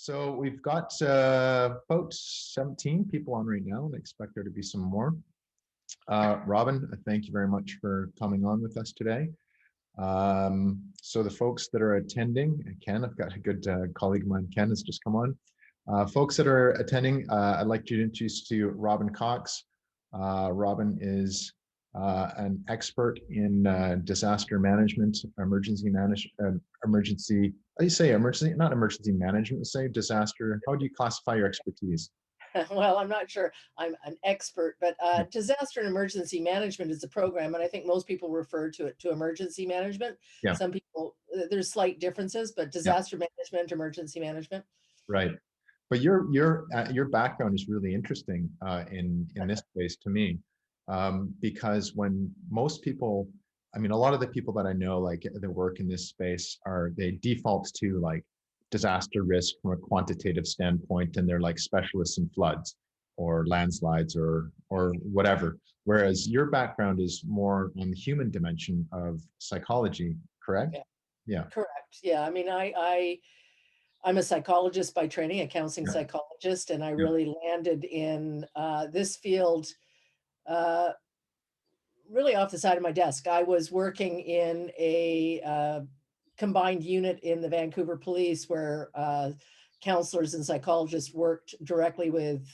So we've got about 17 people on right now, and I expect there to be some more. Robin, thank you very much for coming on with us today. So the folks that are attending, Ken, I've got a good colleague of mine, Ken, has just come on. Folks that are attending, I'd like to introduce to you Robin Cox. Robin is an expert in disaster management, emergency management, emergency, how do you say emergency, not emergency management, say disaster. How do you classify your expertise? Well, I'm not sure I'm an expert, but Yeah. disaster and emergency management is a program, and I think most people refer to it to emergency management. Yeah. Some people, there's slight differences, but Yeah. disaster management, emergency management. Right. But your background is really interesting in this space to me, because when most people, I mean, a lot of the people that I know, like that work in this space, they default to like disaster risk from a quantitative standpoint, and they're like specialists in floods or landslides or whatever. Whereas your background is more on the human dimension of psychology, correct? Yeah, Yeah. correct. Yeah, I mean, I'm a psychologist by training, a counseling Yeah. psychologist, and I Yeah. really landed in this field uh, really off the side of my desk. I was working in a combined unit in the Vancouver Police where counselors and psychologists worked directly with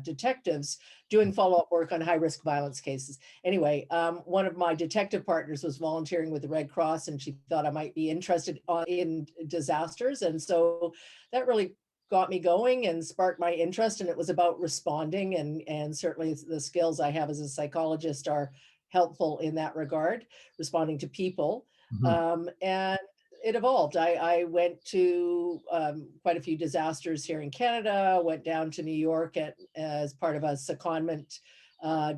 detectives doing follow-up work on high-risk violence cases. Anyway, one of my detective partners was volunteering with the Red Cross, and she thought I might be interested in disasters. And so that really got me going and sparked my interest. And it was about responding. And certainly the skills I have as a psychologist are helpful in that regard, responding to people. Mhm. And it evolved. I went to quite a few disasters here in Canada, went down to New York as part of a secondment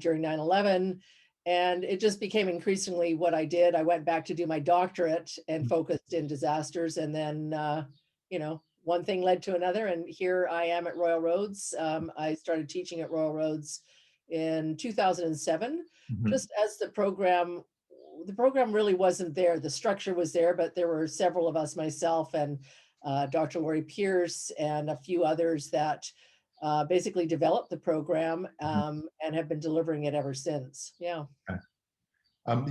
during 9/11. And it just became increasingly what I did. I went back to do my doctorate and focused in disasters. And then, one thing led to another. And here I am at Royal Roads. I started teaching at Royal Roads in 2007, Mhm. just as the program really wasn't there. The structure was there, but there were several of us, myself and Dr. Lori Pierce and a few others that basically developed the program Mhm. and have been delivering it ever since. Yeah. Okay.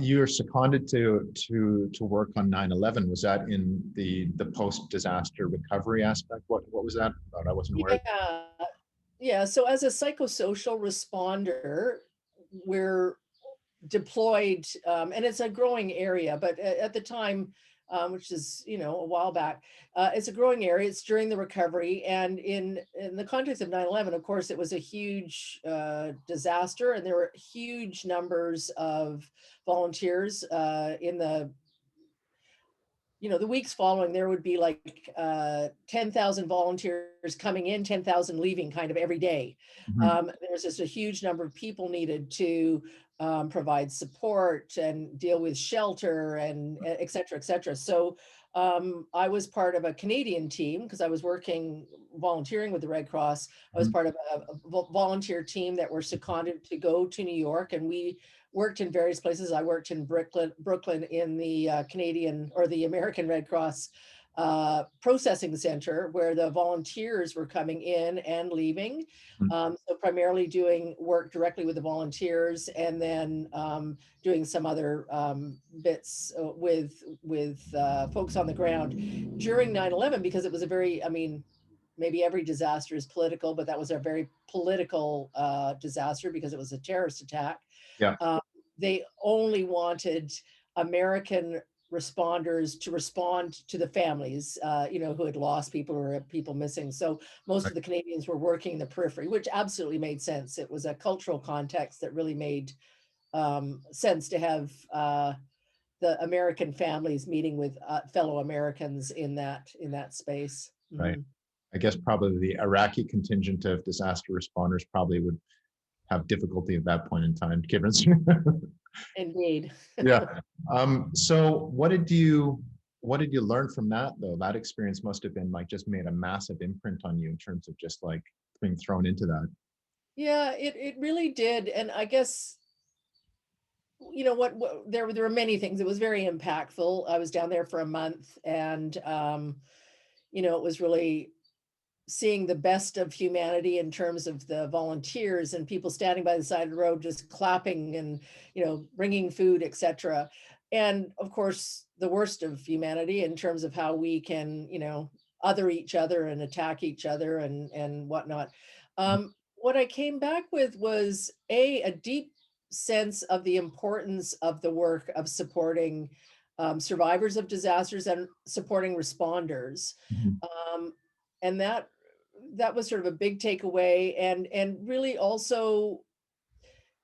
You were seconded to work on 9/11. Was that in the post-disaster recovery aspect? What was that about? I wasn't aware. Yeah. Yeah. So as a psychosocial responder, we're deployed, and it's a growing area, but at the time, which is a while back, it's a growing area. It's during the recovery, and in the context of 9/11, of course, it was a huge disaster, and there were huge numbers of volunteers in the weeks following. There would be like 10,000 volunteers coming in, 10,000 leaving kind of every day. Mhm. There was just a huge number of people needed to provide support and deal with shelter and et cetera, et cetera. So I was part of a Canadian team because I was volunteering with the Red Cross. I was Mhm. part of a volunteer team that were seconded to go to New York, and we worked in various places. I worked in Brooklyn in the Canadian or the American Red Cross processing center where the volunteers were coming in and leaving. Mhm. So primarily doing work directly with the volunteers, and then doing some other bits with folks on the ground during 9/11, because it was a very, I mean, maybe every disaster is political, but that was a very political disaster because it was a terrorist attack. Yeah. Um, they only wanted American responders to respond to the families, who had lost people or had people missing. So most Right. of the Canadians were working in the periphery, which absolutely made sense. It was a cultural context that really made sense to have the American families meeting with fellow Americans in that space. Right. Mhm. I guess probably the Iraqi contingent of disaster responders probably would have difficulty at that point in time, given. Indeed. Yeah. So what did you learn from that though? That experience must have been like just made a massive imprint on you in terms of just like being thrown into that. Yeah, it really did. And I guess what there were many things. It was very impactful. I was down there for a month, and it was really seeing the best of humanity in terms of the volunteers and people standing by the side of the road just clapping and, bringing food, etc. And of course the worst of humanity in terms of how we can, other each other and attack each other and whatnot. What I came back with was a deep sense of the importance of the work of supporting survivors of disasters and supporting responders. Mhm. um, and that was sort of a big takeaway, and really also,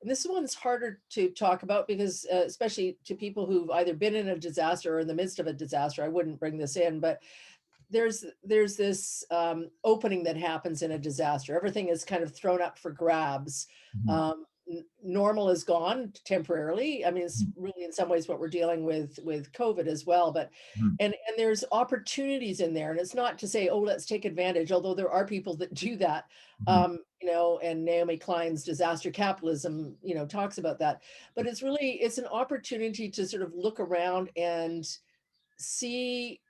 and this one's harder to talk about because especially to people who've either been in a disaster or in the midst of a disaster, I wouldn't bring this in, but there's this opening that happens in a disaster. Everything is kind of thrown up for grabs. Mhm. Normal is gone temporarily. I mean, it's Mhm. really in some ways what we're dealing with COVID as well. But Mhm. and there's opportunities in there, and it's not to say, oh, let's take advantage. Although there are people that do that. Mhm. And Naomi Klein's disaster capitalism, talks about that. But it's an opportunity to sort of look around and see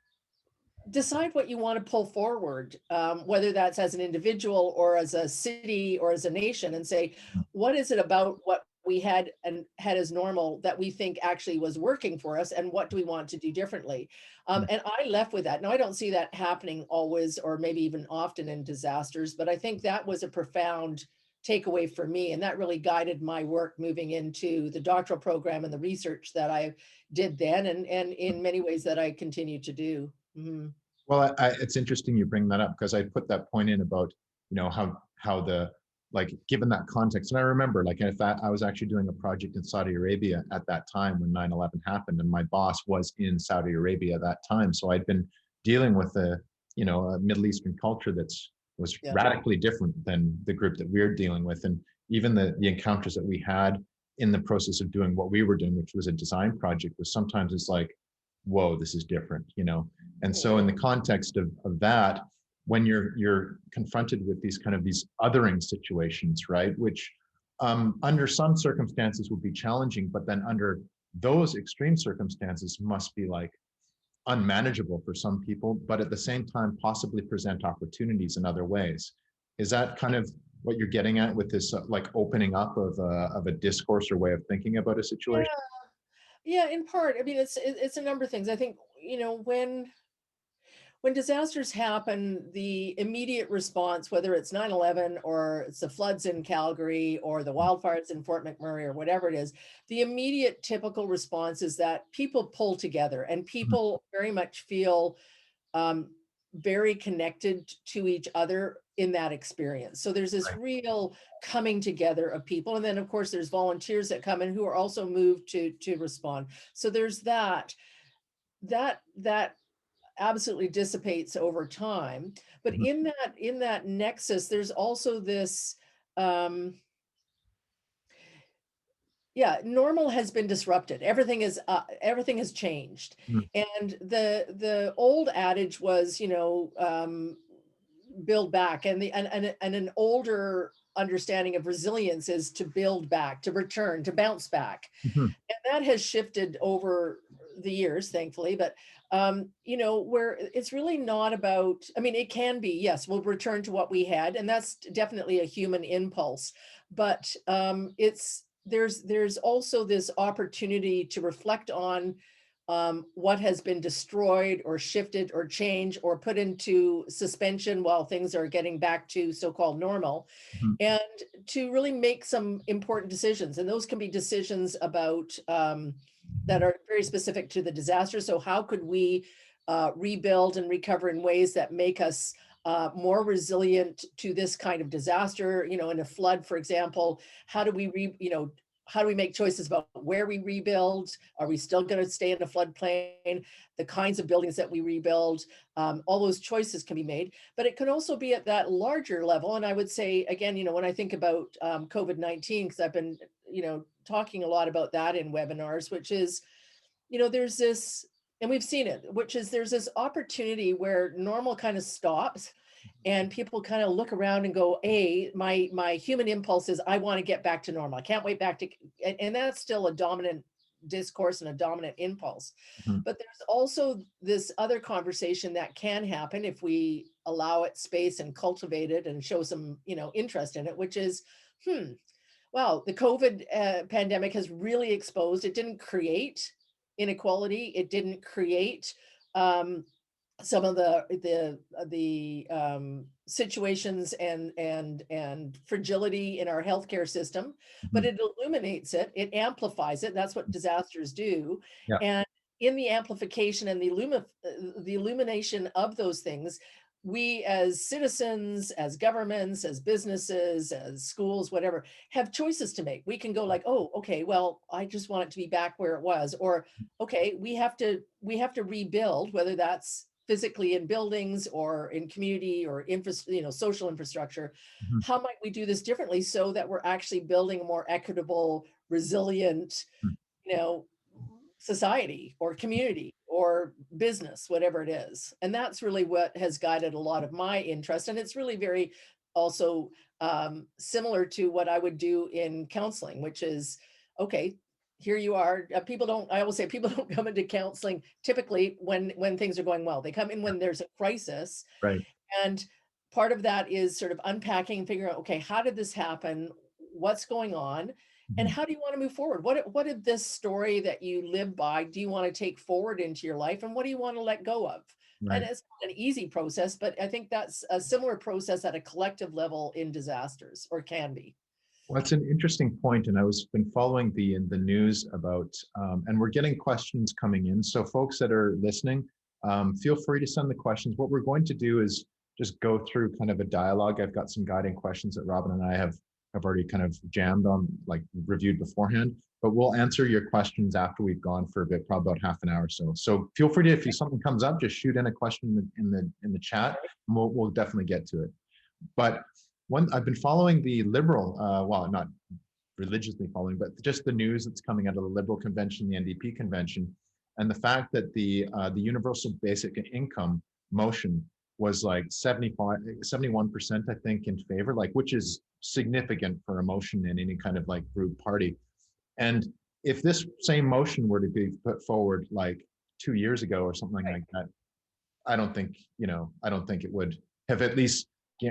decide what you want to pull forward, whether that's as an individual or as a city or as a nation, and say, what is it about what we had as normal that we think actually was working for us, and what do we want to do differently? Mhm. And I left with that. Now, I don't see that happening always, or maybe even often in disasters, but I think that was a profound takeaway for me, and that really guided my work moving into the doctoral program and the research that I did then, and in many ways that I continue to do. Mhm. Well, it's interesting you bring that up because I put that point in about, how the, like, given that context. And I remember, like, in fact, I was actually doing a project in Saudi Arabia at that time when 9/11 happened, and my boss was in Saudi Arabia at that time. So I'd been dealing with a Middle Eastern culture was Yeah. radically different than the group that we're dealing with. And even the encounters that we had in the process of doing what we were doing, which was a design project, was sometimes it's like, whoa, this is different. And so in the context of that, when you're confronted with these othering situations, right, which under some circumstances would be challenging, but then under those extreme circumstances must be like unmanageable for some people, but at the same time possibly present opportunities in other ways. Is that kind of what you're getting at with this like opening up of a discourse or way of thinking about a Yeah, situation? yeah, in part. I mean, it's a number of things. I think, when disasters happen, the immediate response, whether it's 9/11 or it's the floods in Calgary or the wildfires in Fort McMurray or whatever it is, the immediate typical response is that people pull together and Mhm. people very much feel um, very connected to each other in that experience. So there's this Right. real coming together of people, and then of course there's volunteers that come in who are also moved to respond. So there's that absolutely dissipates over time. But Mhm. in that nexus, there's also this. Um, yeah, normal has been disrupted. Everything has changed, Mhm. and the old adage was, build back, and and an older understanding of resilience is to build back, to return, to bounce back. Mhm. And that has shifted over the years, thankfully, but where it's really not about, I mean, it can be, yes, we'll return to what we had, and that's definitely a human impulse, but it's there's also this opportunity to reflect on what has been destroyed or shifted or changed or put into suspension while things are getting back to so-called normal, Mhm. and to really make some important decisions. And those can be decisions about that are very specific to the disaster. So how could we rebuild and recover in ways that make us more resilient to this kind of disaster? In a flood, for example, how do we how do we make choices about where we rebuild? Are we still going to stay in a floodplain? The kinds of buildings that we rebuild, all those choices can be made. But it can also be at that larger level. And I would say, again, when I think about COVID-19, because I've been, talking a lot about that in webinars, which is, there's this, and we've seen it, which is there's this opportunity where normal kind of stops and people kind of look around and go, hey, my human impulse is I want to get back to normal. I can't wait back to, and that's still a dominant discourse and a dominant impulse. Mhm. But there's also this other conversation that can happen if we allow it space and cultivate it and show some, interest in it, which is, hmm, well, the COVID pandemic has really exposed, it didn't create inequality. It didn't create um, some of the situations and fragility in our healthcare system, but Mhm. it illuminates it, it amplifies it. That's what disasters do. Yeah. And in the amplification and the illumination of those things, we as citizens, as governments, as businesses, as schools, whatever, have choices to make. We can go like, oh, okay, well, I just want it to be back where it was, or okay, we have to rebuild, whether that's physically in buildings or in community or social infrastructure. Mhm. How might we do this differently so that we're actually building a more equitable, resilient, Mhm. you know, society or community or business, whatever it is. And that's really what has guided a lot of my interest. And it's really very also similar to what I would do in counseling, which is, okay, here you are. People don't, I always say people don't come into counseling typically when things are going well. They come in when there's a crisis, Right. and part of that is sort of unpacking and figuring out, okay, how did this happen? What's going on? And Mhm. how do you want to move forward? What did this story that you live by, do you want to take forward into your life? And what do you want to let go of? And Right. it's not an easy process, but I think that's a similar process at a collective level in disasters, or can be. Well, that's an interesting point, and I was been following the news about, and we're getting questions coming in. So, folks that are listening, feel free to send the questions. What we're going to do is just go through kind of a dialogue. I've got some guiding questions that Robin and I have already kind of jammed on, like reviewed beforehand. But we'll answer your questions after we've gone for a bit, probably about half an hour or so. So feel free to, if you, something comes up, just shoot in a question in the chat, and we'll definitely get to it. But one, I've been following the liberal, well, not religiously following, but just the news that's coming out of the Liberal Convention, the NDP convention, and the fact that the universal basic income motion was like 75, 71%, I think, in favor, like, which is significant for a motion in any kind of like group party. And if this same motion were to be put forward like 2 years ago or something Right. like that, I don't think it would have at least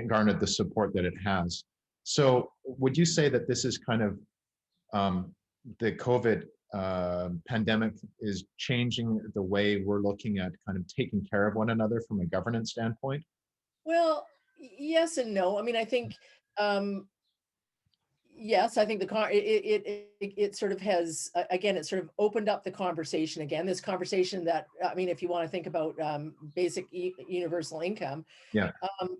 garnered the support that it has. So would you say that this is kind of um, the COVID pandemic is changing the way we're looking at kind of taking care of one another from a governance standpoint? Well, yes and no. I mean, I think um, yes, I think it sort of has again, it sort of opened up the conversation again. This conversation that, I mean, if you want to think about basic universal income, Yeah. um,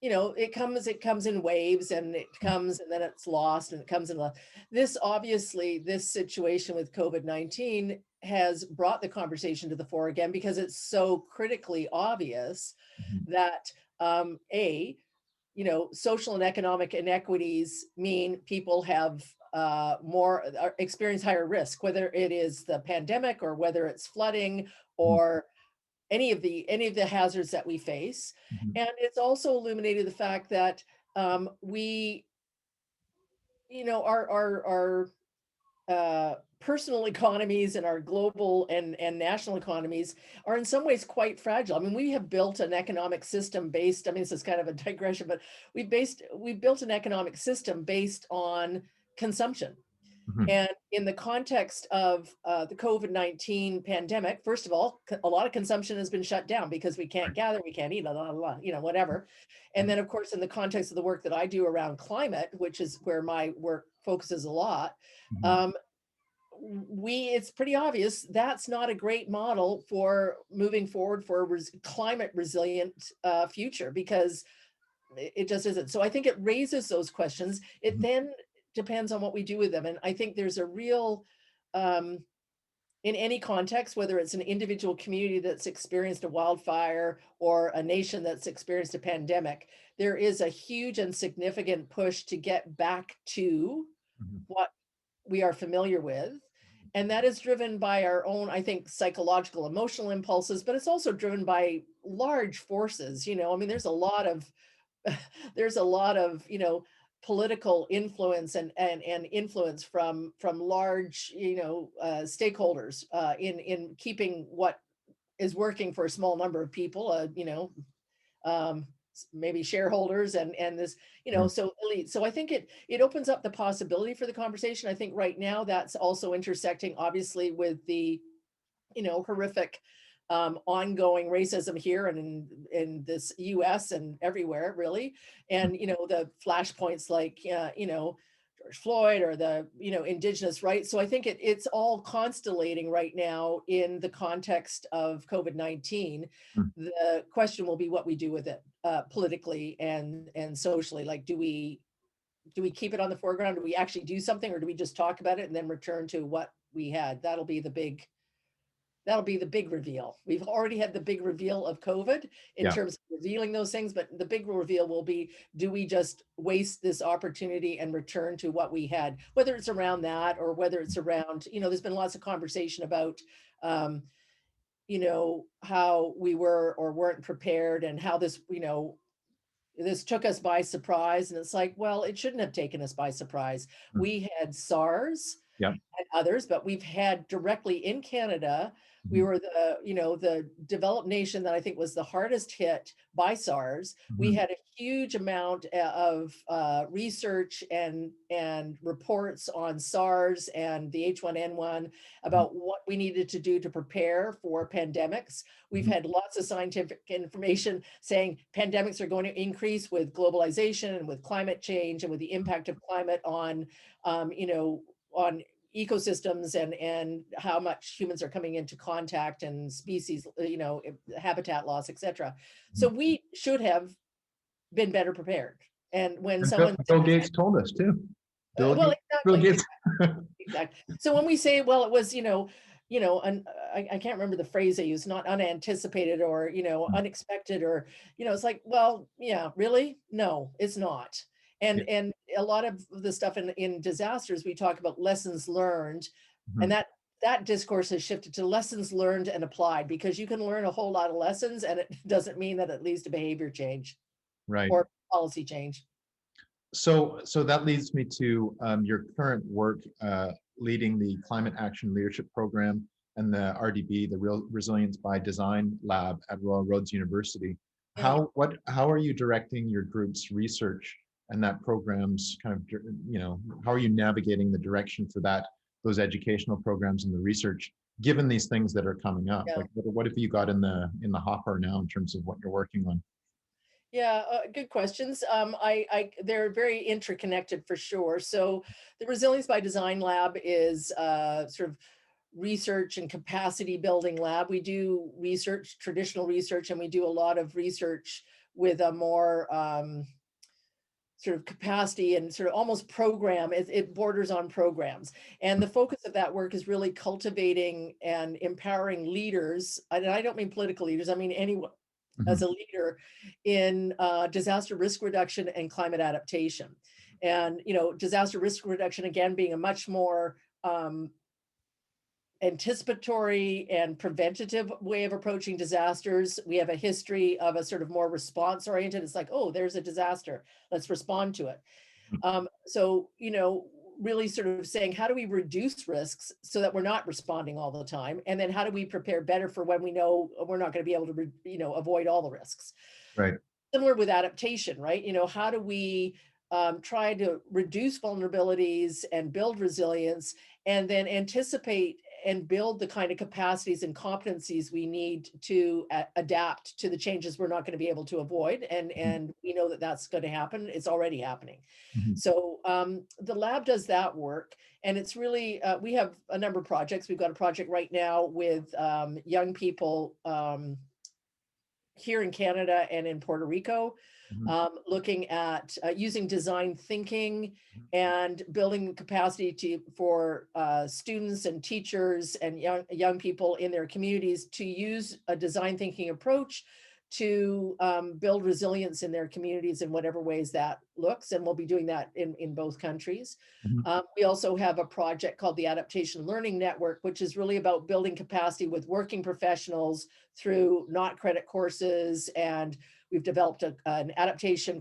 it comes in waves, and it comes and then it's lost, and it comes in this, obviously, this situation with COVID-19 has brought the conversation to the fore again, because it's so critically obvious Mhm. that a social and economic inequities mean people have more experience higher risk, whether it is the pandemic or whether it's flooding Mhm. or any of the hazards that we face. Mhm. And it's also illuminated the fact that our personal economies and our global and national economies are in some ways quite fragile. I mean, we have built an economic system based, I mean, this is kind of a digression, but we built an economic system based on consumption. Mhm. And in the context of the COVID-19 pandemic, first of all, a lot of consumption has been shut down because we can't Right. gather, we can't eat, blah, blah, blah, whatever. And then, of course, in the context of the work that I do around climate, which is where my work focuses a lot, Mhm. um, it's pretty obvious that's not a great model for moving forward for a climate resilient future, because it just isn't. So I think it raises those questions. It Mhm. then depends on what we do with them. And I think there's a real, um, in any context, whether it's an individual community that's experienced a wildfire or a nation that's experienced a pandemic, there is a huge and significant push to get back to Mhm. what we are familiar with. And that is driven by our own, I think, psychological, emotional impulses, but it's also driven by large forces. I mean, there's a lot of political influence and influence from large, stakeholders in keeping what is working for a small number of people, maybe shareholders and this, Mm, so elite. So I think it opens up the possibility for the conversation. I think right now that's also intersecting obviously with the, horrific ongoing racism here and in this US and everywhere really. mm, And, the flashpoints like, George Floyd or the, indigenous rights. So I think it's all constellating right now in the context of COVID-19. mm. The question will be what we do with it politically and socially. Like, do we keep it on the foreground? Do we actually do something, or do we just talk about it and then return to what we had? That'll be the big reveal. We've already had the big reveal of COVID in Yeah, terms of revealing those things, but the big reveal will be, do we just waste this opportunity and return to what we had, whether it's around that or whether it's around, there's been lots of conversation about, um, how we were or weren't prepared and how this took us by surprise. And it's like, well, it shouldn't have taken us by surprise. mm, We had SARS yeah, and others, but we've had directly in Canada, we mhm, were the developed nation that I think was the hardest hit by SARS. We mhm, had a huge amount of research and reports on SARS and the H1N1 mhm, about what we needed to do to prepare for pandemics. We've mhm, had lots of scientific information saying pandemics are going to increase with globalization and with climate change and with the impact of climate um, you know, on ecosystems and how much humans are coming into contact and species, habitat loss, etc. So mhm. we should have been better prepared. And when And Bill, someone Bill says, Gates told us too. well, Bill exactly, Gates. exactly. So when we say, well, it was, and I can't remember the phrase they use, not unanticipated or, unexpected or, it's like, well, yeah, really? No, it's not. Yeah, And a lot of the stuff in disasters, we talk about lessons learned, and mhm, that discourse has shifted to lessons learned and applied, because you can learn a whole lot of lessons and it doesn't mean that it leads to behavior change right. or policy change. So that leads me to your current work leading the Climate Action Leadership Program and the RDB, the Real Resilience by Design Lab at Royal Roads University. Mhm. How are you directing your group's research and that program's kind of, how are you navigating the direction for those educational programs and the research, given these things that are coming up? Yeah. Like, what have you got in the hopper now in terms of what you're working on? Yeah, good questions. They're very interconnected for sure. So, the Resilience by Design Lab is sort of research and capacity building lab. We do research, traditional research, and we do a lot of research with a more sort of capacity and sort of almost program. It borders on programs, and the focus of that work is really cultivating and empowering leaders. And I don't mean political leaders. I mean anyone as Mhm, a leader in disaster risk reduction and climate adaptation. And disaster risk reduction again being a much more anticipatory and preventative way of approaching disasters. We have a history of a sort of more response oriented. It's like, oh, there's a disaster, let's respond to it. So, really sort of saying, how do we reduce risks so that we're not responding all the time? And then how do we prepare better for when we know we're not going to be able to, avoid all the risks? right. Similar with adaptation, right? How do we try to reduce vulnerabilities and build resilience and then anticipate and build the kind of capacities and competencies we need to adapt to the changes we're not going to be able to avoid. And, Mhm, and we know that that's going to happen. It's already happening. mhm, So the lab does that work. And it's really, we have a number of projects. We've got a project right now with young people here in Canada and in Puerto Rico, mhm, looking at using design thinking mhm, and building capacity for students and teachers and young people in their communities to use a design thinking approach to build resilience in their communities in whatever ways that looks. And we'll be doing that in both countries. mhm, We also have a project called the Adaptation Learning Network, which is really about building capacity with working professionals through not credit courses and We've developed an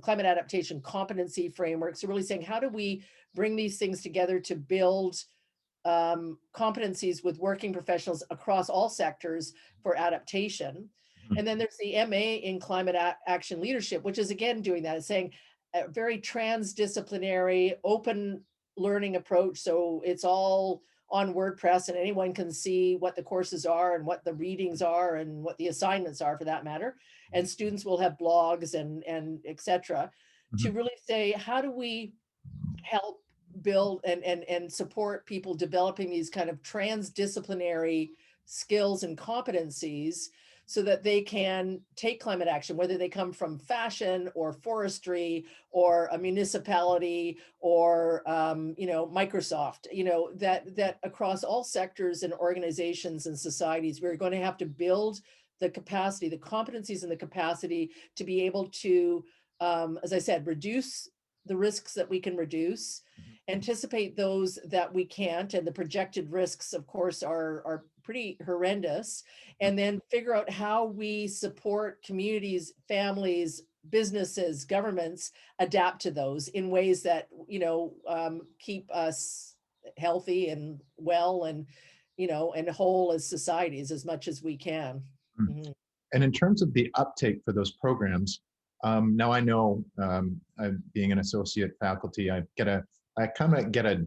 climate adaptation competency framework. So really saying, how do we bring these things together to build competencies with working professionals across all sectors for adaptation. Mhm. And then there's the MA in climate action leadership, which is again doing that. It's saying a very transdisciplinary, open learning approach. So it's all on WordPress and anyone can see what the courses are and what the readings are and what the assignments are for that matter. And students will have blogs and et cetera, to Mhm. really say, how do we help build and support people developing these kind of transdisciplinary skills and competencies so that they can take climate action, whether they come from fashion or forestry or a municipality or Microsoft, that across all sectors and organizations and societies, we're going to have to build the capacity, the competencies and the capacity to be able to, as I said, reduce the risks that we can reduce, anticipate those that we can't, and the projected risks, of course, are pretty horrendous, and then figure out how we support communities, families, businesses, governments adapt to those in ways that keep us healthy and well and and whole as societies as much as we can. Mhm. Mhm. And in terms of the uptake for those programs, now I know, being an associate faculty, I kind of get a,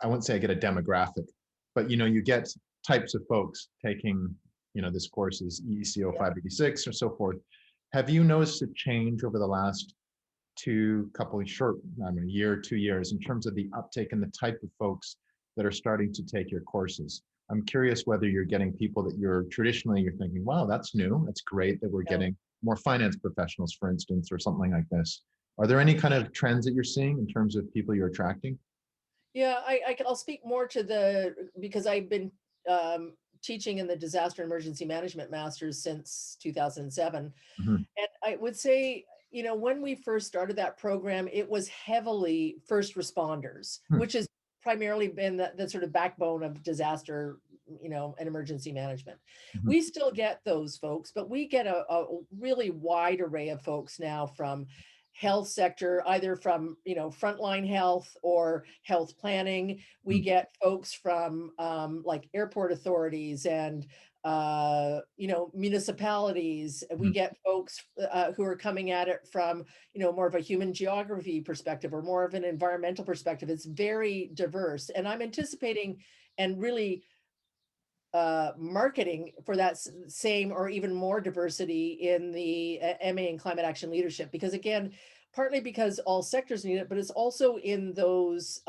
I wouldn't say I get a demographic, but you get types of folks taking, this course is ECO Yeah. 586 or so forth. Have you noticed a change over the last couple of short, I mean, a year, 2 years, in terms of the uptake and the type of folks that are starting to take your courses? I'm curious whether you're getting people that you're thinking, wow, that's new. That's great that we're Yeah. getting more finance professionals, for instance, or something like this. Are there any kind of trends that you're seeing in terms of people you're attracting? Yeah, I'll speak more to because I've been teaching in the disaster and emergency management masters since 2007. Mhm. And I would say, when we first started that program, it was heavily first responders, Hmm. which has primarily been the sort of backbone of disaster, and emergency management. Mhm. We still get those folks, but we get a really wide array of folks now from health sector, either from, frontline health or health planning. We Hmm. get folks from like airport authorities and municipalities. We Hmm. get folks who are coming at it from, more of a human geography perspective or more of an environmental perspective. It's very diverse. And I'm anticipating and really marketing for that same or even more diversity in the MA in climate action leadership. Because again, partly because all sectors need it, but it's also in those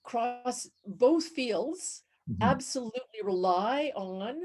cross both fields Mhm. absolutely rely on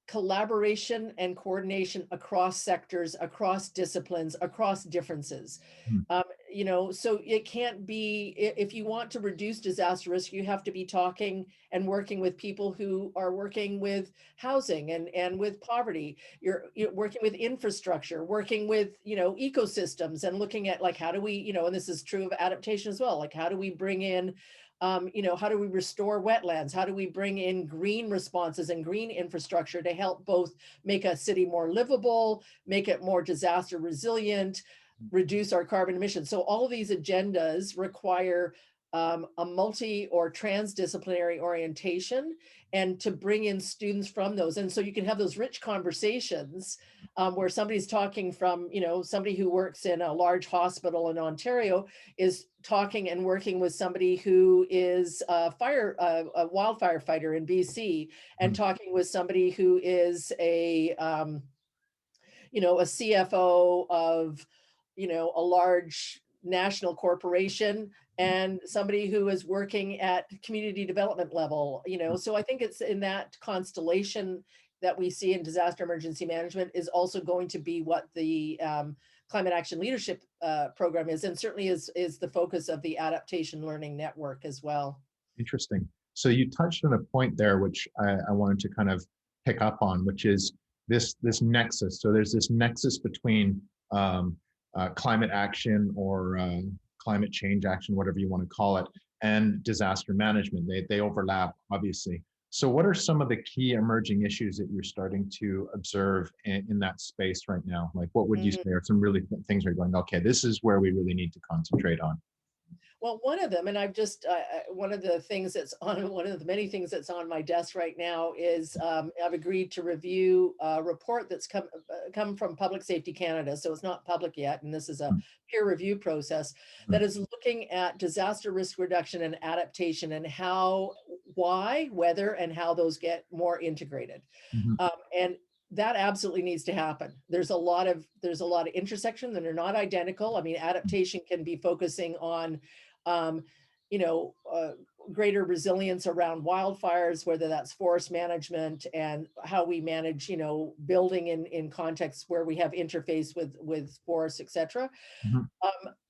collaboration and coordination across sectors, across disciplines, across differences. Mhm. So it can't be, if you want to reduce disaster risk, you have to be talking and working with people who are working with housing and with poverty. You're working with infrastructure, working with, ecosystems and looking at like, how do we, and this is true of adaptation as well, like how do we bring in how do we restore wetlands? How do we bring in green responses and green infrastructure to help both make a city more livable, make it more disaster resilient, reduce our carbon emissions? So all of these agendas require a multi or transdisciplinary orientation and to bring in students from those. And so you can have those rich conversations where somebody's talking from, somebody who works in a large hospital in Ontario is talking and working with somebody who is a wildfire fighter in BC, and Mhm. talking with somebody who is a CFO of, a large national corporation, and somebody who is working at community development level. So I think it's in that constellation that we see in disaster emergency management is also going to be what the climate action leadership program is, and certainly is the focus of the adaptation learning network as well. Interesting. So you touched on a point there, which I wanted to kind of pick up on, which is this nexus. So there's this nexus between climate action or climate change action, whatever you want to call it, and disaster management. They overlap, obviously. So what are some of the key emerging issues that you're starting to observe in that space right now? Like, what would you say are some really things where you're going, okay, this is where we really need to concentrate on? Well, one of them, and I've just one of the things that's on one of the many things that's on my desk right now is I've agreed to review a report that's come from Public Safety Canada, so it's not public yet, and this is a peer review process that is looking at disaster risk reduction and adaptation and how, why, whether, and how those get more integrated. Mhm, And that absolutely needs to happen. There's a lot of intersection that are not identical. I mean, adaptation can be focusing on, um, you know, greater resilience around wildfires, whether that's forest management and how we manage, building in contexts where we have interface with forests, et cetera. mhm,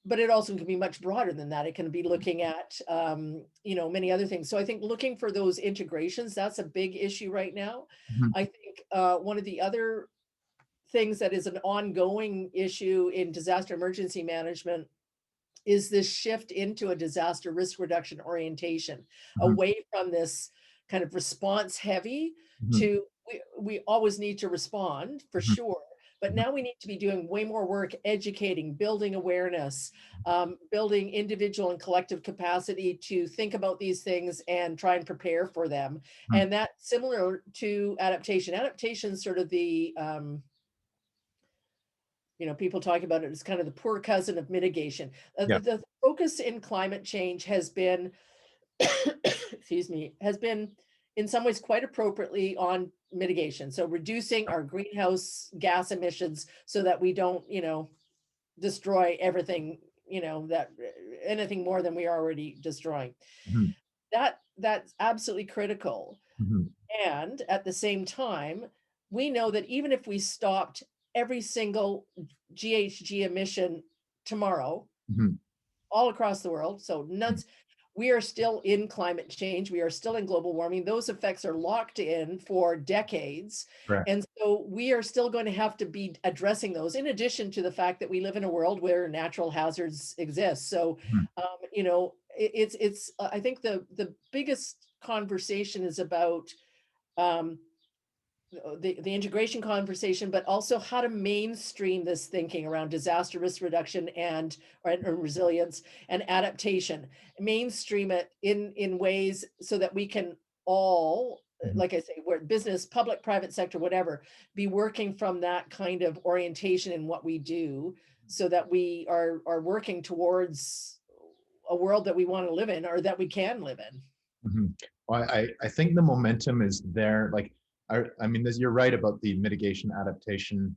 But it also can be much broader than that. It can be looking at, many other things. So I think looking for those integrations, that's a big issue right now. mhm, I think one of the other things that is an ongoing issue in disaster emergency management is this shift into a disaster risk reduction orientation, mhm, away from this kind of response heavy mhm, to we always need to respond for mhm, sure. But mhm, now we need to be doing way more work educating, building awareness, building individual and collective capacity to think about these things and try and prepare for them. mhm. And that similar to adaptation. Adaptation is sort of the people talk about it as kind of the poor cousin of mitigation. Yeah. The focus in climate change has been, excuse me, has been in some ways quite appropriately on mitigation. So reducing our greenhouse gas emissions so that we don't, destroy everything, that anything more than we are already destroying. Mhm, That's absolutely critical. mhm, And at the same time, we know that even if we stopped every single GHG emission tomorrow, mhm. all across the world, so none, we are still in climate change. We are still in global warming. Those effects are locked in for decades. Correct. And so we are still going to have to be addressing those, in addition to the fact that we live in a world where natural hazards exist. So, Mhm, I think the biggest conversation is about um, the integration conversation, but also how to mainstream this thinking around disaster risk reduction or resilience and adaptation. Mainstream it in ways so that we can all, mhm, like I say, where business, public, private sector, whatever, be working from that kind of orientation in what we do, so that we are working towards a world that we want to live in or that we can live in. mhm. Well, I think the momentum is there. Like, I mean, you're right about the mitigation adaptation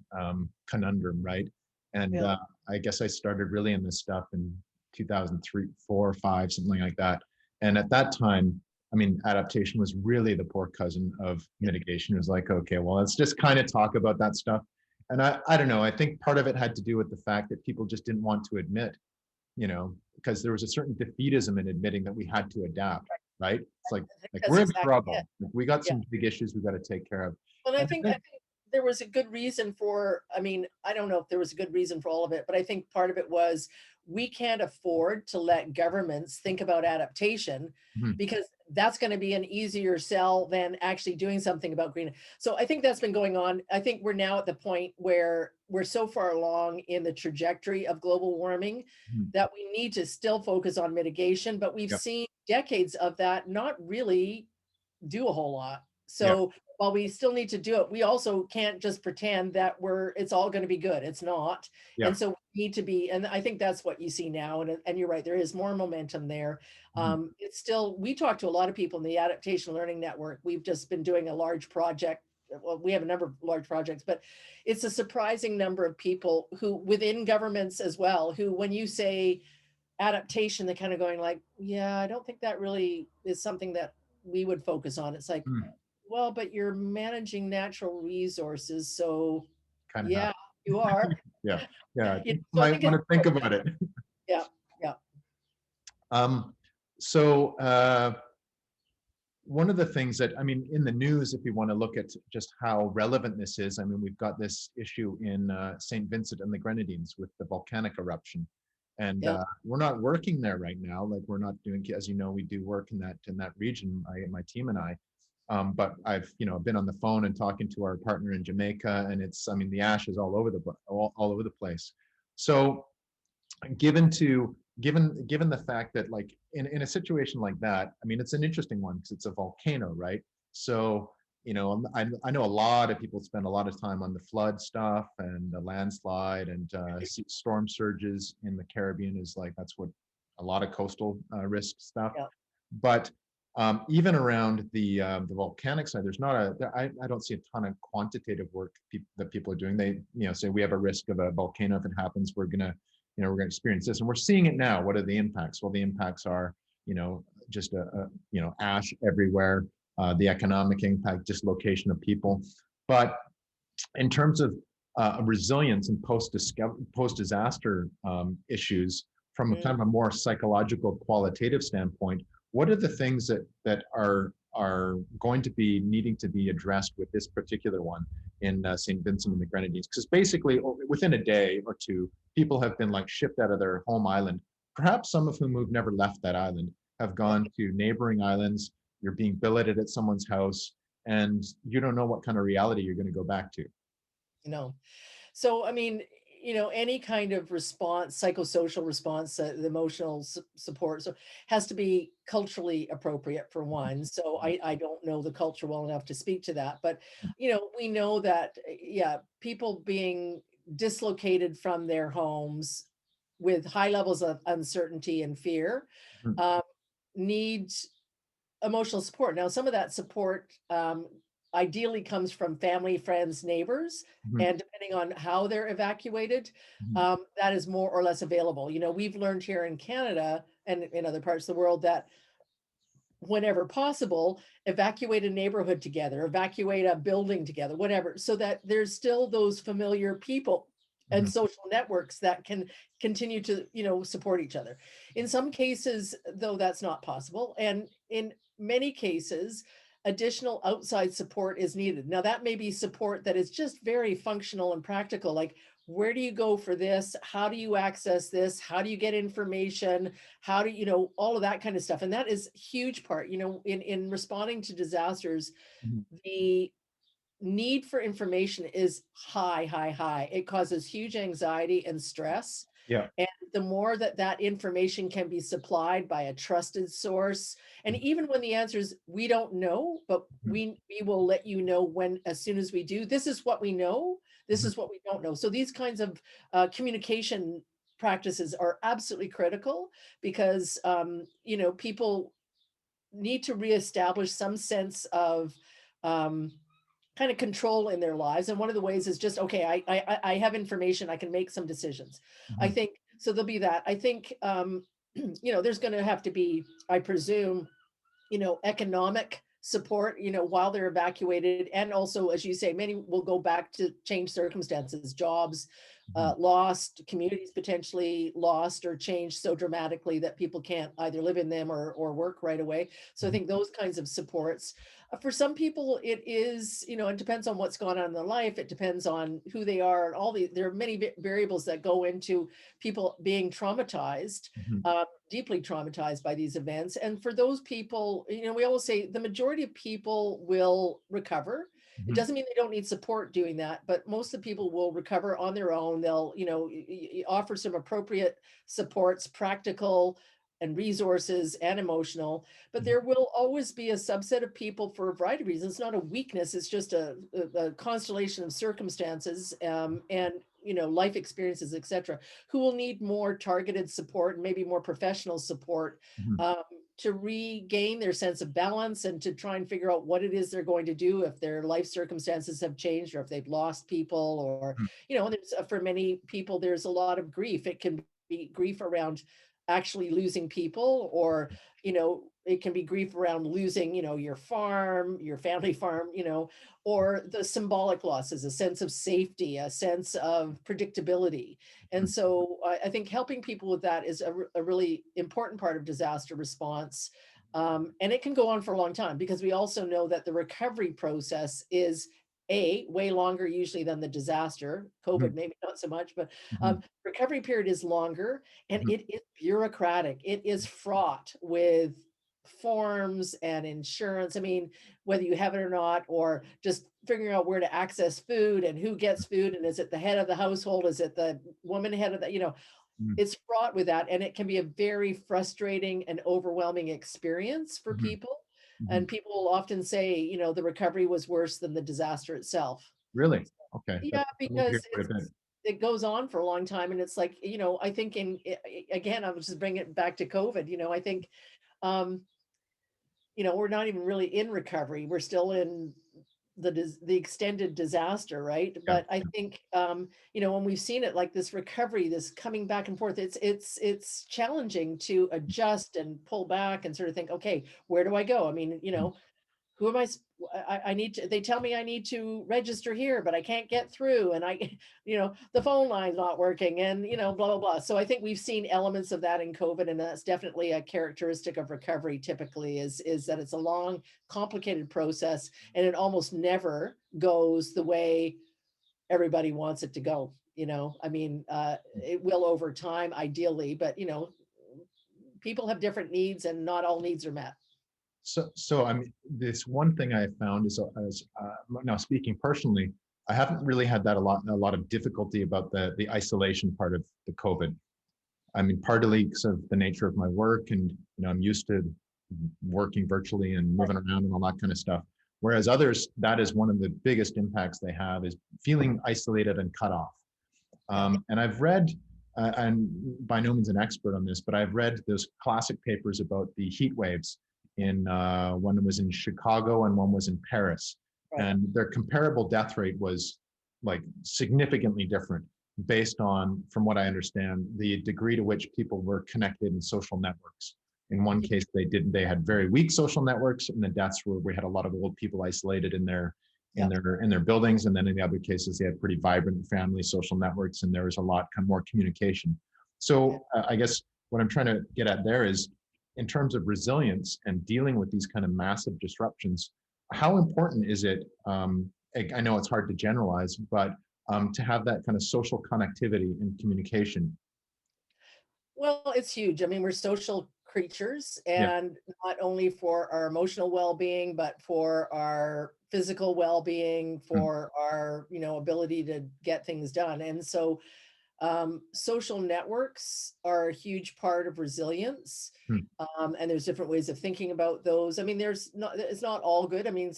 conundrum, right? And Yeah. I guess I started really in this stuff in 2003, 4, 5, something like that. And at that time, I mean, adaptation was really the poor cousin of mitigation. It was like, okay, well, let's just kind of talk about that stuff. And I don't know. I think part of it had to do with the fact that people just didn't want to admit, because there was a certain defeatism in admitting that we had to adapt, right? It's I think like that's we're in exactly it. trouble. Like, we got Yeah. some big issues we got to take care of. Well, I And I think I think, think there was a good reason for, I mean, I don't know if there was a good reason for all of it, but I think part of it was we can't afford to let governments think about adaptation, mhm, because that's going to be an easier sell than actually doing something about green. So I think that's been going on. I think we're now at the point where we're so far along in the trajectory of global warming mhm, that we need to still focus on mitigation, but we've yeah, seen decades of that not really do a whole lot. yeah, So while we still need to do it, we also can't just pretend that it's all going to be good. It's not. yeah, And so we need to be, and I think that's what you see now. And you're right, there is more momentum there. mhm, It's still, we talk to a lot of people in the Adaptation Learning Network. We've just been doing a large project. Well, we have a number of large projects, but it's a surprising number of people who within governments as well, who, when you say adaptation, they're kind of going like, yeah, I don't think that really is something that we would focus on. It's like, mhm. well, but you're managing natural resources, so Kind of yeah, happy. you are. Yeah, yeah. I think you So I might think it's want to think about it. yeah, yeah, Um, so one of the things that, I mean, in the news, if you want to look at just how relevant this is, I mean, we've got this issue in St. Vincent and the Grenadines with the volcanic eruption. And yeah, we're not working there right now. Like, we're not doing, as you know, we do work in that region, my team and I. But I've, been on the phone and talking to our partner in Jamaica, and I mean, the ash is all over the place. So given the fact that, like, in a situation like that, I mean, it's an interesting one because it's a volcano, right? So, I know a lot of people spend a lot of time on the flood stuff and the landslide and storm surges in the Caribbean. Is like, that's what a lot of coastal risk stuff. Yeah. But even around the volcanic side, there's not I don't see a ton of quantitative work that people are doing. They, say we have a risk of a volcano. If it happens, we're going to experience this, and we're seeing it now. What are the impacts? Well, the impacts are, just ash everywhere, the economic impact, dislocation of people. But in terms of resilience and post disaster issues, from a Mm. kind of a more psychological, qualitative standpoint, what are the things that are going to be needing to be addressed with this particular one in St. Vincent and the Grenadines? Because basically, within a day or two, people have been, like, shipped out of their home island. Perhaps some of whom have never left that island have Yeah. gone to neighboring islands. You're being billeted at someone's house, and you don't know what kind of reality you're going to go back to. No. So, I mean, any kind of response, psychosocial response, the emotional support, so has to be culturally appropriate for one. So I don't know the culture well enough to speak to that, but we know that, yeah, people being dislocated from their homes with high levels of uncertainty and fear Mhm. um, need emotional support. Now, some of that support ideally comes from family, friends, neighbors, Mhm. and depending on how they're evacuated, Mhm. that is more or less available. We've learned here in Canada and in other parts of the world that whenever possible, evacuate a neighborhood together, evacuate a building together, whatever, so that there's still those familiar people and Mhm. social networks that can continue to, support each other. In some cases, though, that's not possible. And in many cases, additional outside support is needed. Now, that may be support that is just very functional and practical, like where do you go for this? How do you access this? How do you get information? How do all of that kind of stuff? And that is huge part, in responding to disasters, Mhm. the need for information is high, high, high. It causes huge anxiety and stress. Yeah. And the more that that information can be supplied by a trusted source, and even when the answer is we don't know, but Mhm. we will let you know when, as soon as we do. This is what we know. This Mhm. is what we don't know. So these kinds of communication practices are absolutely critical because people need to reestablish some sense of um, kind of control in their lives. And one of the ways is just, okay, I have information, I can make some decisions. I Mhm. think so. There'll be that. I think there's going to have to be, I presume, economic support, while they're evacuated. And also, as you say, many will go back to changed circumstances, jobs Mhm. lost, communities potentially lost or changed so dramatically that people can't either live in them or work right away. So I Mhm. think those kinds of supports. For some people, it is, it depends on what's going on in their life. It depends on who they are. And there are many variables that go into people being traumatized. Mhm. Deeply traumatized by these events. And for those people, we always say the majority of people will recover. It Mhm. doesn't mean they don't need support doing that, but most of the people will recover on their own. They'll, offer some appropriate supports, practical and resources and emotional. But Mhm. there will always be a subset of people for a variety of reasons. It's not a weakness, it's just a constellation of circumstances and life experiences, etc., who will need more targeted support and maybe more professional support Mhm. um, to regain their sense of balance and to try and figure out what it is they're going to do if their life circumstances have changed or if they've lost people or, Mhm. and there's, for many people, there's a lot of grief. It can be grief around actually losing people or, it can be grief around losing, your farm, your family farm, or the symbolic losses, a sense of safety, a sense of predictability. And Mhm. so I think helping people with that is a really important part of disaster response. And it can go on for a long time because we also know that the recovery process is way longer usually than the disaster. COVID, Mhm. maybe not so much, but Mhm. recovery period is longer and Mhm. it is bureaucratic. It is fraught with forms and insurance. I mean, whether you have it or not, or just figuring out where to access food and who gets food, and is it the head of the household? Is it the woman head of the, Mhm. it's fraught with that, and it can be a very frustrating and overwhelming experience for Mhm. people. Mhm. And people will often say, the recovery was worse than the disaster itself. Really? Okay. Yeah, That's something to hear because quite a bit. it goes on for a long time, and it's like, I think again, I was just bringing it back to COVID. I think, um, we're not even really in recovery. We're still in the extended disaster, right? Yeah. But I think, when we've seen it like this recovery, this coming back and forth, it's challenging to adjust and pull back and sort of think, okay, where do I go? I mean, Mhm. who am I? I need to, they tell me I need to register here, but I can't get through. And the phone line's not working and, blah, blah, blah. So I think we've seen elements of that in COVID. And that's definitely a characteristic of recovery typically is that it's a long, complicated process, and it almost never goes the way everybody wants it to go. I mean, it will over time, ideally, but, people have different needs and not all needs are met. So I mean, this one thing I found is, now speaking personally, I haven't really had that a lot of difficulty about the isolation part of the COVID. I mean, partly because of the nature of my work, and I'm used to working virtually and moving around and all that kind of stuff. Whereas others, that is one of the biggest impacts they have, is feeling isolated and cut off. Yeah. And I've read, and by no means an expert on this, but I've read those classic papers about the heat waves in, one was in Chicago and one was in Paris. Right. And their comparable death rate was like significantly different based on, from what I understand, the degree to which people were connected in social networks. In one case, they had very weak social networks, and the deaths were, we had a lot of old people isolated in their Yeah. buildings, and then in the other cases they had pretty vibrant family social networks, and there was a lot more communication. Yeah. So I guess what I'm trying to get at there is, in terms of resilience and dealing with these kind of massive disruptions, how important is it, I know it's hard to generalize, but to have that kind of social connectivity and communication? Well, it's huge. I mean, we're social creatures, Yeah. and not only for our emotional well-being, but for our physical well-being, Mm. for our, ability to get things done. And so, social networks are a huge part of resilience. Mm. And there's different ways of thinking about those. I mean, it's not all good. I mean,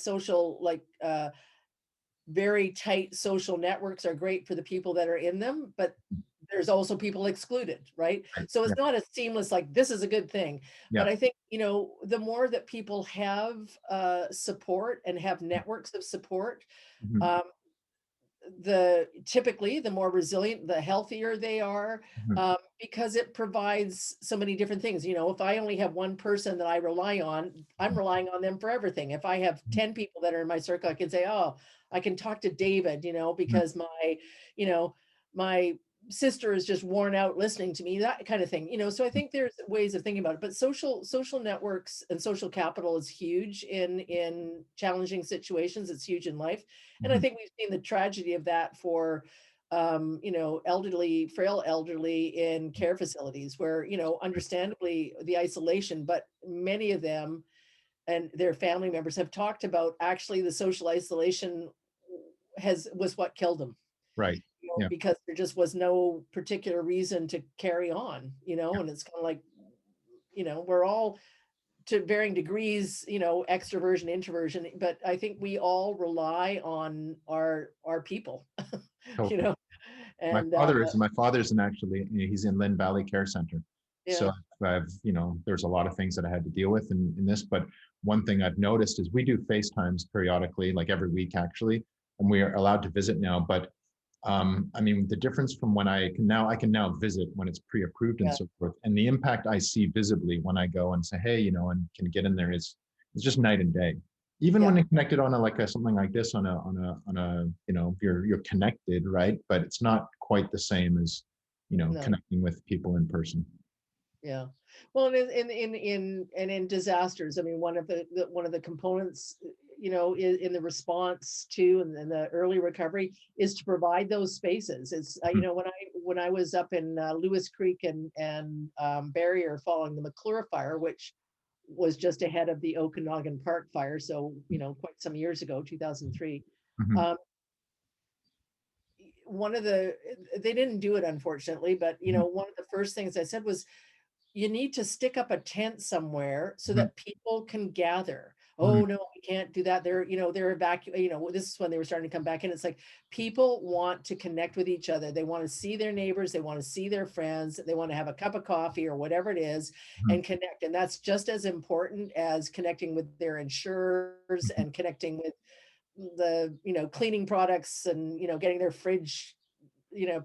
very tight social networks are great for the people that are in them, but there's also people excluded, right? Right. So Yeah. it's not a seamless, like, this is a good thing. Yeah. But I think, the more that people have support and have networks of support, Mhm. um, the typically the more resilient, the healthier they are, Mhm. because it provides so many different things. If I only have one person that I rely on, I'm Mhm. relying on them for everything. If I have Mhm. 10 people that are in my circle, I can say, oh, I can talk to David, because you know my sister is just worn out listening to me, that kind of thing. So I think there's ways of thinking about it, but social networks and social capital is huge in challenging situations. It's huge in life. And I Mhm. think we've seen the tragedy of that for, frail elderly in care facilities where, understandably the isolation, but many of them and their family members have talked about actually the social isolation was what killed them, Right. Yeah. because there just was no particular reason to carry on, and it's kind of like, we're all to varying degrees, extroversion, introversion, but I think we all rely on our people, you Totally. know, My and father is, my father's in, actually, he's in Lynn Valley Care Center. So yeah, there's a lot of things that I had to deal with in this, but one thing I've noticed is we do FaceTimes periodically, like every week actually, and we are allowed to visit now. But I mean, the difference from when I can now visit when it's pre-approved and yeah, so forth, and the impact I see visibly when I go and say, hey, and can get in there, is it's just night and day. Even yeah, when you're connected on something like this, you're connected, right? But it's not quite the same as no. connecting with people in person. Yeah. Well, and in disasters, I mean, one of the components, in the response to and the early recovery is to provide those spaces. It's Mhm. when I was up in Lewis Creek and Barrier following the McClure fire, which was just ahead of the Okanagan Park fire. So, quite some years ago, 2003. Mhm. Um, One of they didn't do it, unfortunately, but, Mhm. one of the first things I said was, you need to stick up a tent somewhere so Mhm. that people can gather. Mhm. Oh no, we can't do that. They're evacuating, this is when they were starting to come back in. It's like people want to connect with each other. They want to see their neighbors, they want to see their friends, they want to have a cup of coffee or whatever it is Mhm. and connect. And that's just as important as connecting with their insurers Mhm. and connecting with the, cleaning products and, getting their fridge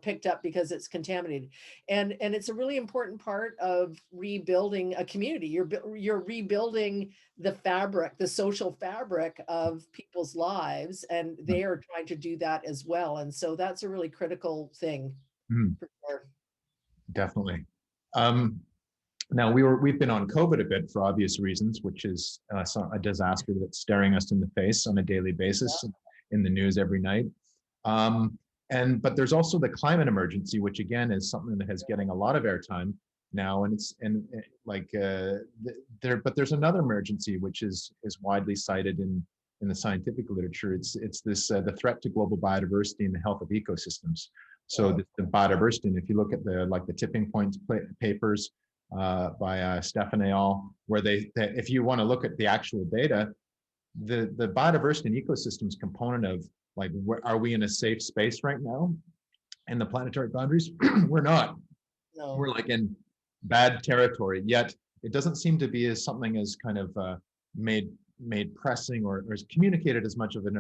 picked up because it's contaminated. And it's a really important part of rebuilding a community. You're rebuilding the fabric, the social fabric of people's lives, and Mhm. they are trying to do that as well. And so that's a really critical thing Mhm. for sure. Definitely. Um, Now we've been on COVID a bit for obvious reasons, which is a disaster that's staring us in the face on a daily basis in the news every night. Um, but there's also the climate emergency, which again is something that is getting a lot of airtime now, and but there's another emergency which is widely cited in the scientific literature. It's this the threat to global biodiversity and the health of ecosystems. So Yeah. the biodiversity, and if you look at the tipping point papers by Stefan et al., where if you want to look at the actual data, the biodiversity and ecosystems component of like, are we in a safe space right now in the planetary boundaries? We're not. No. We're like in bad territory. Yet it doesn't seem to be as something as kind of made made pressing or is communicated as much of an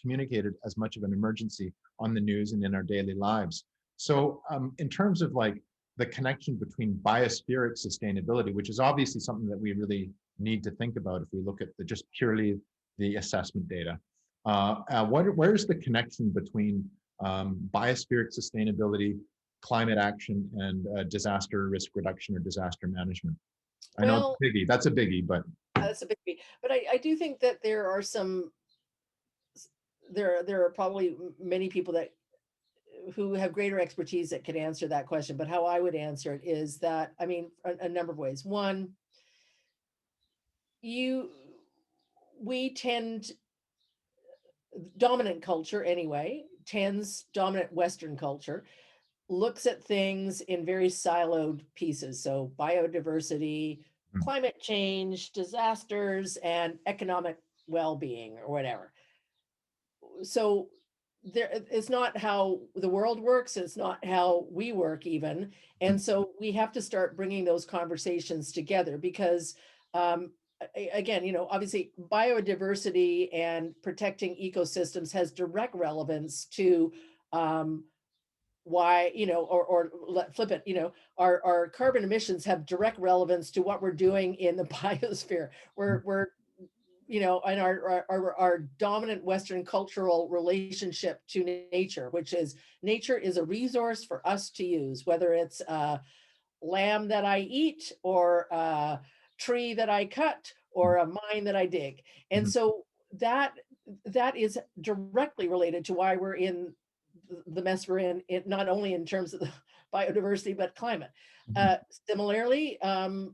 communicated as much of an emergency on the news and in our daily lives. So in terms of like the connection between biospheric sustainability, which is obviously something that we really need to think about if we look at just purely the assessment data. Where's the connection between biospheric sustainability, climate action, and disaster risk reduction or disaster management? I know it's Well, a biggie. That's a biggie, but that's a big but I do think that there are probably many people that who have greater expertise that could answer that question. But how I would answer it is that, I mean, a number of ways. One, you we tend dominant culture anyway, tends dominant Western culture looks at things in very siloed pieces. So biodiversity, mm, climate change, disasters, and economic well-being or whatever. So it's not how the world works, it's not how we work even. mm, And so we have to start bringing those conversations together because um again, obviously biodiversity and protecting ecosystems has direct relevance to why, or flip it, our carbon emissions have direct relevance to what we're doing in the biosphere. We're and our dominant Western cultural relationship to nature, which is nature is a resource for us to use, whether it's lamb that I eat or a tree that I cut mm, or a mine that I dig. And mm, so that is directly related to why we're in the mess we're in, not only in terms of the biodiversity, but climate. mm, Similarly, our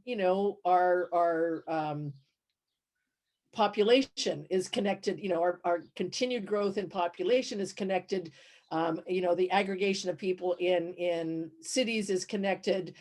population is connected, our continued growth in population is connected. The aggregation of people in cities is connected.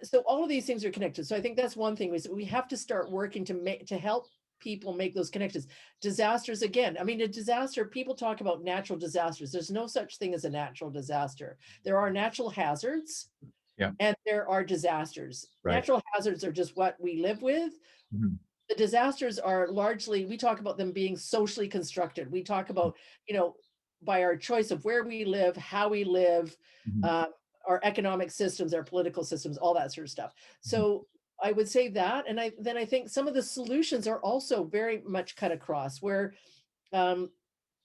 So all of these things are connected. So I think that's one thing is we have to start working to help people make those connections. Disasters, again, I mean, a disaster, people talk about natural disasters. There's no such thing as a natural disaster. There are natural hazards yeah, and there are disasters. right. Natural hazards are just what we live with. Mhm. The disasters are largely, we talk about them being socially constructed. We talk about, you know, by our choice of where we live, how we live, Mhm. uh, our economic systems, our political systems, all that sort of stuff. Mhm. So I would say that, and I think some of the solutions are also very much cut across where, um,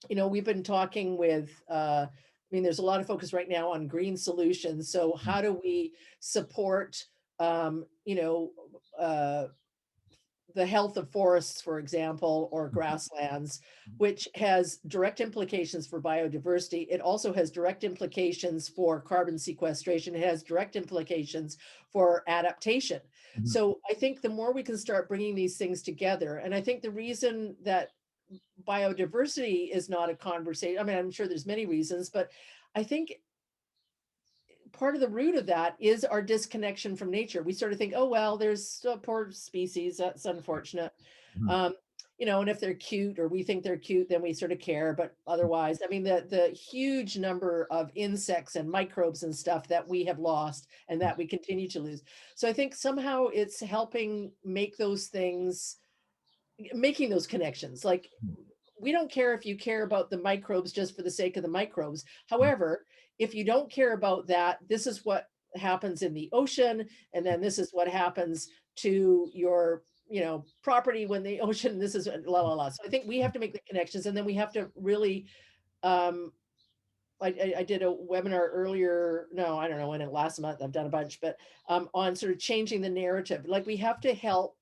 we've been talking with, I mean, there's a lot of focus right now on green solutions. So how do we support, um, you know, uh, the health of forests, for example, or grasslands, which has direct implications for biodiversity. It also has direct implications for carbon sequestration. It has direct implications for adaptation. Mhm. So I think the more we can start bringing these things together, and I think the reason that biodiversity is not a conversation, I mean, I'm sure there's many reasons, but I think part of the root of that is our disconnection from nature. We sort of think, oh, well, there's a poor species. That's unfortunate. Mhm. Um, and if they're cute or we think they're cute, then we sort of care. But otherwise, I mean, the huge number of insects and microbes and stuff that we have lost and that we continue to lose. So I think somehow it's helping make those things, making those connections. Like, we don't care if you care about the microbes just for the sake of the microbes. However, if you don't care about that, this is what happens in the ocean, and then this is what happens to your, property when the ocean, this is la la la. So I think we have to make the connections, and then we have to really, um, I did a webinar earlier, no, I don't know when, it last month, I've done a bunch, but on sort of changing the narrative. Like, we have to help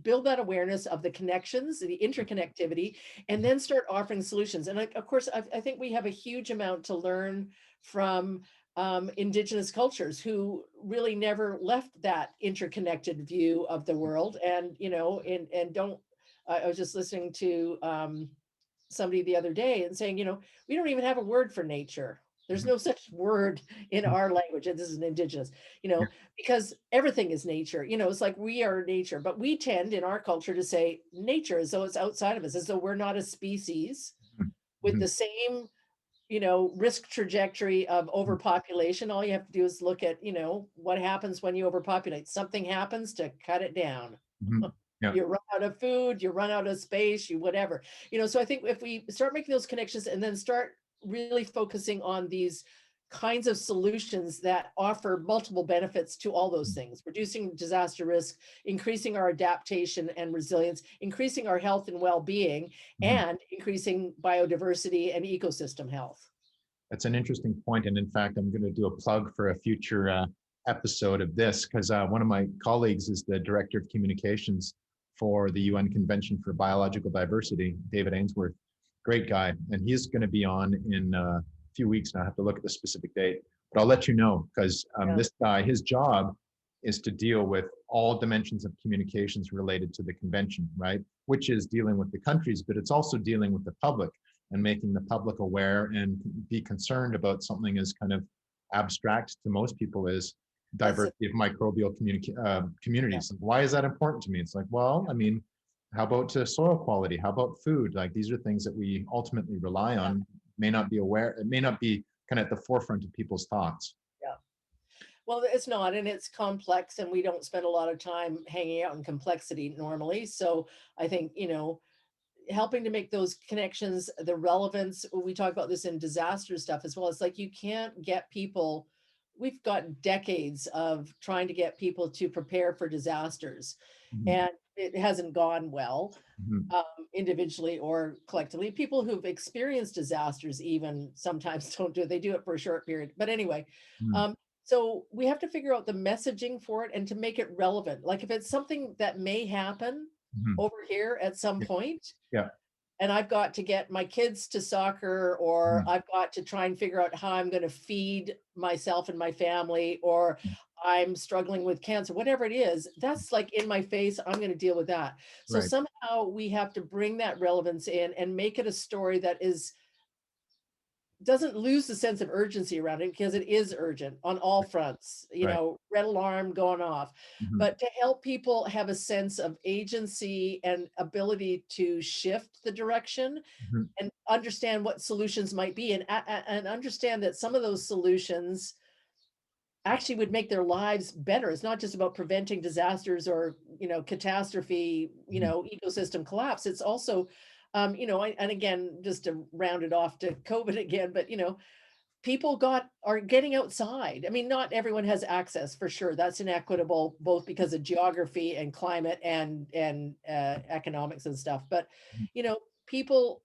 build that awareness of the connections, the interconnectivity, and then start offering solutions. And of course, I think we have a huge amount to learn from indigenous cultures who really never left that interconnected view of the world. And, and don't, I was just listening to somebody the other day and saying, we don't even have a word for nature. There's no such word in our language. And this is an indigenous, Yeah. because everything is nature. It's like we are nature, but we tend in our culture to say nature as though it's outside of us, as though we're not a species with Mhm. the same, risk trajectory of overpopulation. All you have to do is look at, what happens when you overpopulate. Something happens to cut it down. Mhm. Yeah. You run out of food, you run out of space, you whatever. So I think if we start making those connections and then start really focusing on these kinds of solutions that offer multiple benefits to all those things, reducing disaster risk, increasing our adaptation and resilience, increasing our health and well-being, Mhm. and increasing biodiversity and ecosystem health. That's an interesting point. And in fact, I'm going to do a plug for a future episode of this because one of my colleagues is the director of communications for the UN Convention for Biological Diversity, David Ainsworth. Great guy. And he's going to be on in a few weeks. And I have to look at the specific date, but I'll let you know because Yeah, this guy, his job is to deal with all dimensions of communications related to the convention, right? Which is dealing with the countries, but it's also dealing with the public and making the public aware and be concerned about something as kind of abstract to most people is that's it. diversity of microbial Yeah, communities. Why is that important to me? It's like, well, I mean, how about soil quality? How about food? Like these are things that we ultimately rely yeah, on, may not be aware, it may not be kind of at the forefront of people's thoughts. yeah. Well, it's not, and it's complex, and we don't spend a lot of time hanging out in complexity normally. So I think, helping to make those connections, the relevance, we talk about this in disaster stuff as well. It's like you can't get people, we've got decades of trying to get people to prepare for disasters, Mhm. and it hasn't gone well, Mhm. um, individually or collectively. People who've experienced disasters even sometimes don't do it. They do it for a short period. But anyway, Mhm. um, so we have to figure out the messaging for it and to make it relevant. Like if it's something that may happen Mhm. over here at some Yeah. point, Yeah. and I've got to get my kids to soccer, or Mhm. I've got to try and figure out how I'm going to feed myself and my family, or I'm struggling with cancer, whatever it is, that's like in my face. I'm going to deal with that. So Right. somehow we have to bring that relevance in and make it a story that is doesn't lose the sense of urgency around it, because it is urgent on all fronts, Right. red alarm going off. Mhm. But to help people have a sense of agency and ability to shift the direction Mhm. and understand what solutions might be, and understand that some of those solutions actually would make their lives better. It's not just about preventing disasters or, catastrophe, Mhm. ecosystem collapse. It's also, and again, just to round it off to COVID again, but people are getting outside. I mean, not everyone has access, for sure. That's inequitable, both because of geography and climate and economics and stuff. But people,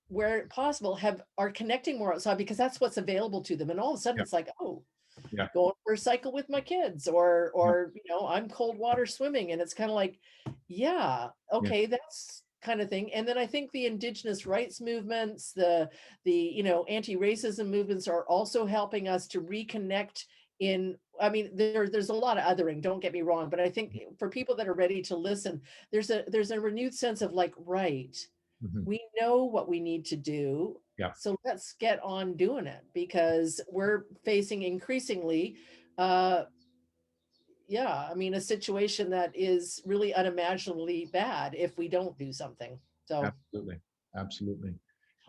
where possible, are connecting more outside because that's what's available to them. And all of a sudden, Yeah. it's like, oh, Yeah. going for a cycle with my kids, or Yeah. I'm cold water swimming, and it's kind of like Yeah, Yeah. okay, that's kind of thing. And then I think the indigenous rights movements, the anti-racism movements are also helping us to reconnect in, I mean, there's a lot of othering, don't get me wrong, but I think for people that are ready to listen, there's a renewed sense of like, right, Mhm. we know what we need to do. Yeah. So let's get on doing it because we're facing increasingly uh yeah, I mean, a situation that is really unimaginably bad if we don't do something. So Absolutely. Absolutely.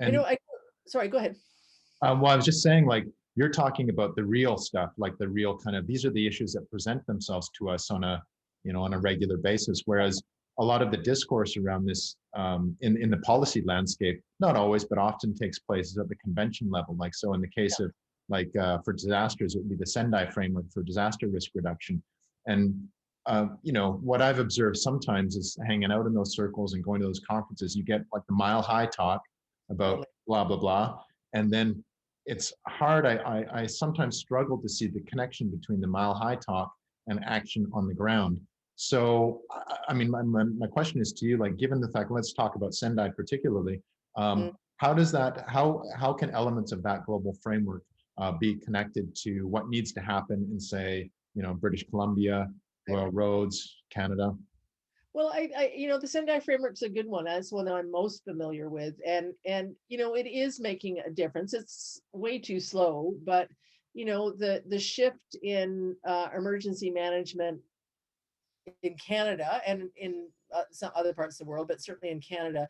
I know And I sorry, go ahead. well, I was just saying, like, you're talking about the real stuff, like the real kind of, these are the issues that present themselves to us on a, on a regular basis. Whereas a lot of the discourse around this in the policy landscape, not always, but often takes place at the convention level. Like, so in the case of like for disasters, it would be the Sendai framework for disaster risk reduction. And what I've observed sometimes is hanging out in those circles and going to those conferences, you get like the mile high talk about Totally. blah, blah, blah. And then it's hard. I sometimes struggle to see the connection between the mile high talk and action on the ground. So, I mean, my question is to you, like, given the fact, let's talk about Sendai particularly, Mm. how does that, how can elements of that global framework be connected to what needs to happen in, say, British Columbia, Right. Royal Roads, Canada? Well, the Sendai framework's a good one. That's one that I'm most familiar with, and it is making a difference. It's way too slow, but the shift in emergency management in Canada and in some other parts of the world, but certainly in Canada,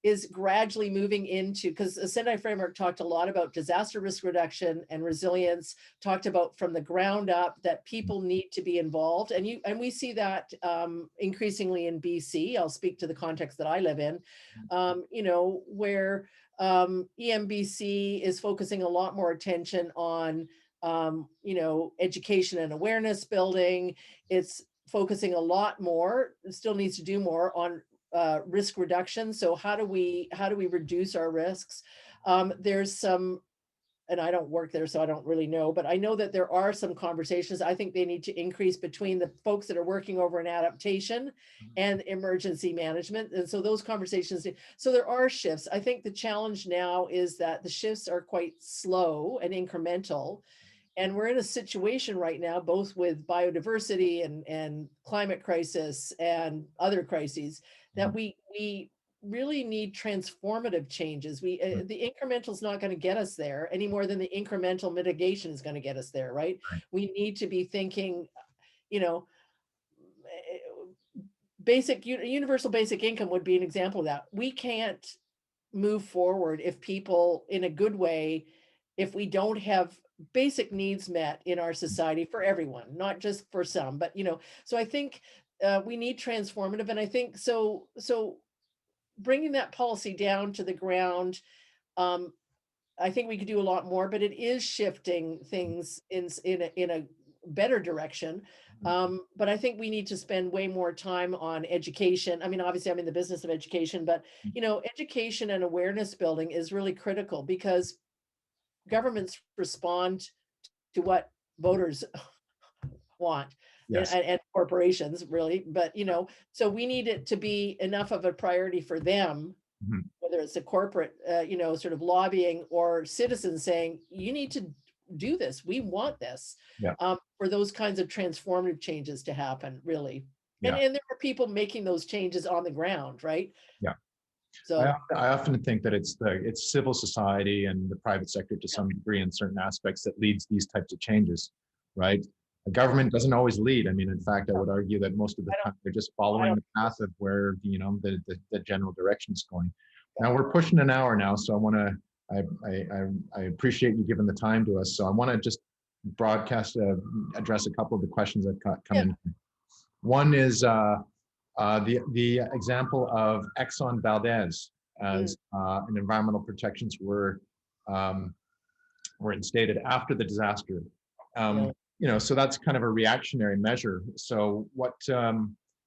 is gradually moving into, because the Sendai framework talked a lot about disaster risk reduction and resilience, talked about from the ground up that people need to be involved. And we see that increasingly in BC. I'll speak to the context that I live in, where EMBC is focusing a lot more attention on education and awareness building. It's focusing a lot more, still needs to do more on risk reduction. So how do we reduce our risks? There's some, and I don't work there, so I don't really know, but I know that there are some conversations. I think they need to increase between the folks that are working over an adaptation and emergency management. And so those conversations, so there are shifts. I think the challenge now is that the shifts are quite slow and incremental. And we're in a situation right now, both with biodiversity and climate crisis and other crises, that Mhm. we really need transformative changes. The incremental is not going to get us there any more than the incremental mitigation is going to get us there, right? Right. We need to be thinking, you know, universal basic income would be an example of that. We can't move forward if people in a good way, if we don't have basic needs met in our society for everyone, not just for some, but so I think we need transformative. And I think so bringing that policy down to the ground, um, I think we could do a lot more, but it is shifting things in a better direction. Mhm. But I think we need to spend way more time on education. I mean, obviously, I'm in the business of education, but education and awareness building is really critical because governments respond to what voters want, Yes. and corporations really. But so we need it to be enough of a priority for them, Mhm. whether it's a corporate, sort of lobbying or citizens saying, you need to do this. We want this, Yeah. for those kinds of transformative changes to happen, really. And, Yeah. and there are people making those changes on the ground, right? Yeah. So, I often think that it's civil society and the private sector to some degree in certain aspects that leads these types of changes, right? The government doesn't always lead. I mean, in fact, I no, would argue that most of the I don't, time they're just I following don't, the path of where the general direction is going. Now we're pushing an hour now, so I appreciate you giving the time to us. So I want to just address a couple of the questions that come yeah, in. One is the example of Exxon Valdez mm, as an environmental protections um, were instated after the disaster. really, So that's kind of a reactionary measure. So what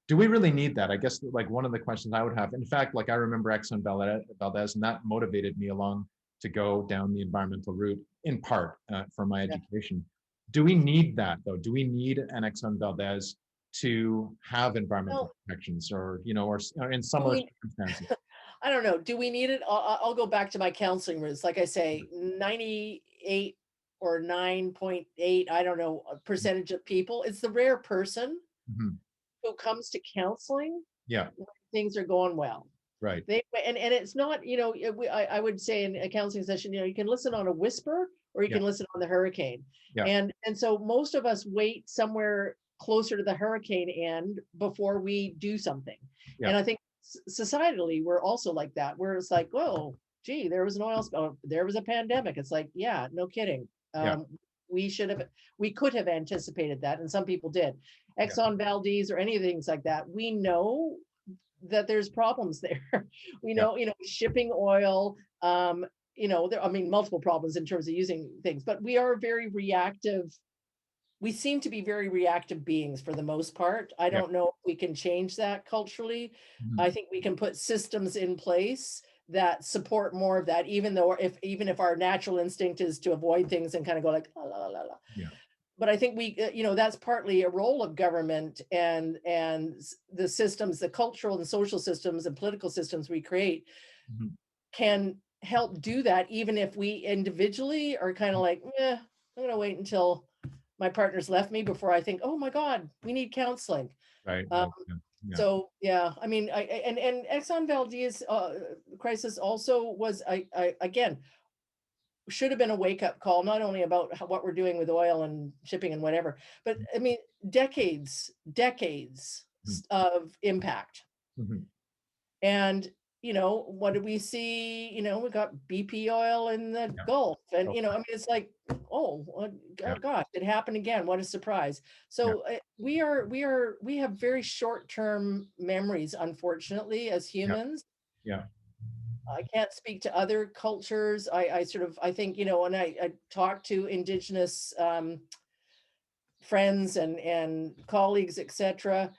do we really need that? I guess like one of the questions I would have, in fact, like I remember Exxon Valdez, and that motivated me along to go down the environmental route in part for my yeah. education. Do we need that though? Do we need an Exxon Valdez to have environmental Well, protections, or or in do similar we circumstances. I don't know. Do we need it? I'll go back to my counseling roots. Like I say, 98 or 9.8, I don't know, percentage of people. It's the rare person Mhm. who comes to counseling Yeah, when things are going well. right. They and it's not, I would say in a counseling session, you can listen on a whisper or you Yeah, can listen on the hurricane. yeah, And so most of us wait somewhere closer to the hurricane end before we do something. yeah, And I think societally we're also like that, where it's like, oh, gee, there was an oil spill, there was a pandemic. It's like, yeah, no kidding. yeah, We should have, we could have anticipated that, and some people did. yeah, Exxon Valdez or any things like that. We know that there's problems there. We yeah, know, shipping oil, there, I mean, multiple problems in terms of using things, but we are very reactive. We seem to be very reactive beings for the most part. I yeah. don't know if we can change that culturally. Mhm. I think we can put systems in place that support more of that, even if our natural instinct is to avoid things and kind of go like, la, la, la, la. Yeah. But I think that's partly a role of government and the systems, the cultural and social systems and political systems we create Mhm. can help do that, even if we individually are kind of like, I'm gonna wait until my partner's left me before I think, oh my God, we need counseling. Right, Um, right. Yeah, yeah, so yeah, I mean, and Exxon Valdez crisis also was, I again, should have been a wake up call, not only about what we're doing with oil and shipping and whatever, but I mean, decades mhm, of impact. mhm. And, what did we see? We got BP oil in the Yeah. Gulf. And, Oh, I mean, it's like, oh, yeah, gosh, it happened again. What a surprise. yeah, So we have very short-term memories, unfortunately, as yeah, humans. yeah. I can't speak to other cultures. I think, when I talk to indigenous friends and colleagues, etc.,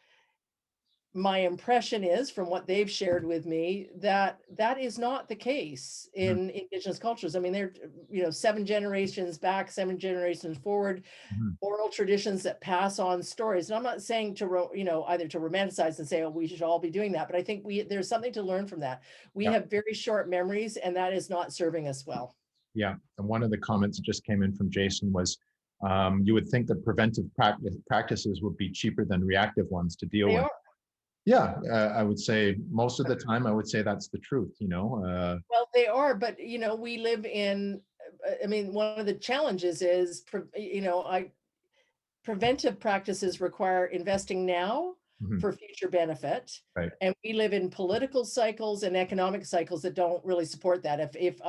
my impression is from what they've shared with me that that is not the case Mhm, in indigenous cultures. I mean, they're, 7 generations back, 7 generations forward, mhm. oral traditions that pass on stories. And I'm not saying to, either to romanticize and say, oh, we should all be doing that, but I think there's something to learn from that. We Yeah, have very short memories, and that is not serving us well. yeah. And one of the comments that just came in from Jason was, you would think that preventive practices would be cheaper than reactive ones to deal They with. are. Yeah, I would say most of the time, I would say that's the truth. Well, they are, but we live in, I mean, one of the challenges is, I preventive practices require investing now Mhm, for future benefit. right. And we live in political cycles and economic cycles that don't really support that. If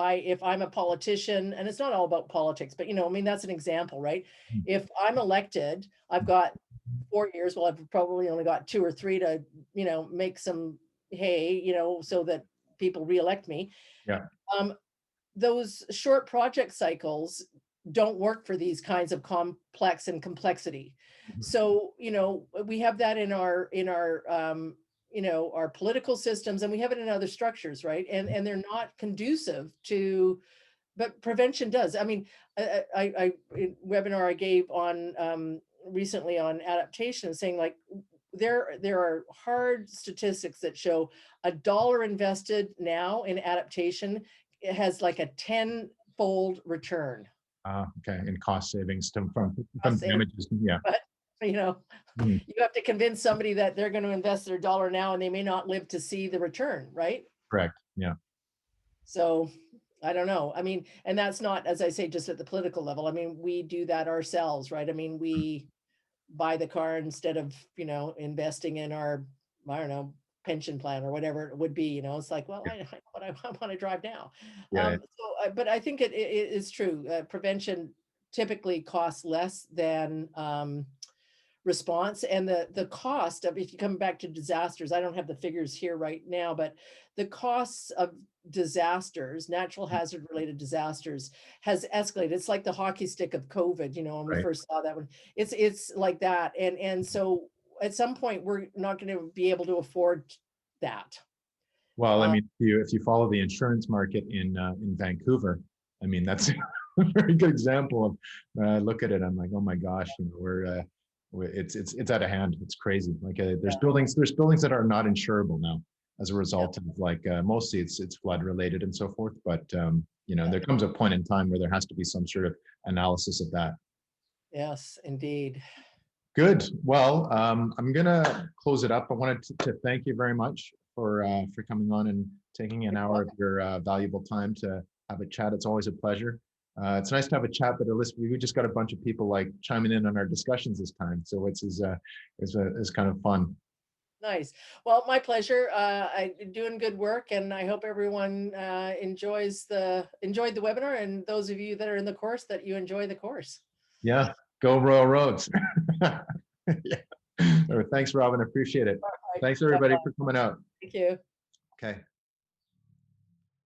I'm a politician, and it's not all about politics, but I mean, that's an example, right? Mhm, If I'm elected, I've got 4 years. Well, I've probably only got 2 or 3 to, make some hay, so that people reelect me. yeah. Um, those short project cycles don't work for these kinds of complex and complexity. Mhm, So, we have that in our political systems, and we have it in other structures, right? And they're not conducive to, but prevention does. I mean, in webinar I gave on recently on adaptation, saying like there are hard statistics that show $1 invested now in adaptation, it has like a 10-fold return. okay. And cost savings from Cost savings. damages. Yeah. But you know, Mhm, you have to convince somebody that they're going to invest their dollar now and they may not live to see the return, right? correct. Yeah. So I don't know. I mean, and that's not, as I say, just at the political level. I mean, we do that ourselves, right? I mean, we buy the car instead of, investing in our, I don't know, pension plan or whatever it would be. It's like, well, Yeah. I know what I want to drive now. Yeah. But I think it is true. Prevention typically costs less than response, and the cost of, if you come back to disasters, I don't have the figures here right now, but the costs of disasters, natural hazard related disasters, has escalated. It's like the hockey stick of COVID, when we Right. first saw that one. It's like that. And so at some point we're not going to be able to afford that. Well, I uh, mean, if you follow the insurance market in Vancouver, I mean, that's a very good example of look at it. I'm like, oh my gosh, it's out of hand. It's crazy. Like there's Yeah. buildings that are not insurable now as a Yeah. result of like mostly it's flood related and so forth. But Yeah. there comes a point in time where there has to be some sort of analysis of that. Yes, indeed. Good. Well, I'm gonna close it up. I wanted to thank you very much for coming on and taking an hour of your valuable time to have a chat. It's always a pleasure. It's nice to have a chat, but at least we just got a bunch of people like chiming in on our discussions this time, so it's kind of fun. Nice. Well, my pleasure. I doing good work, and I hope everyone enjoyed the webinar, and those of you that are in the course, that you enjoy the course. Yeah, go Royal Roads. Yeah. Thanks, Robin. Appreciate it. All right. Thanks God everybody bless. for coming out. Thank you. Okay.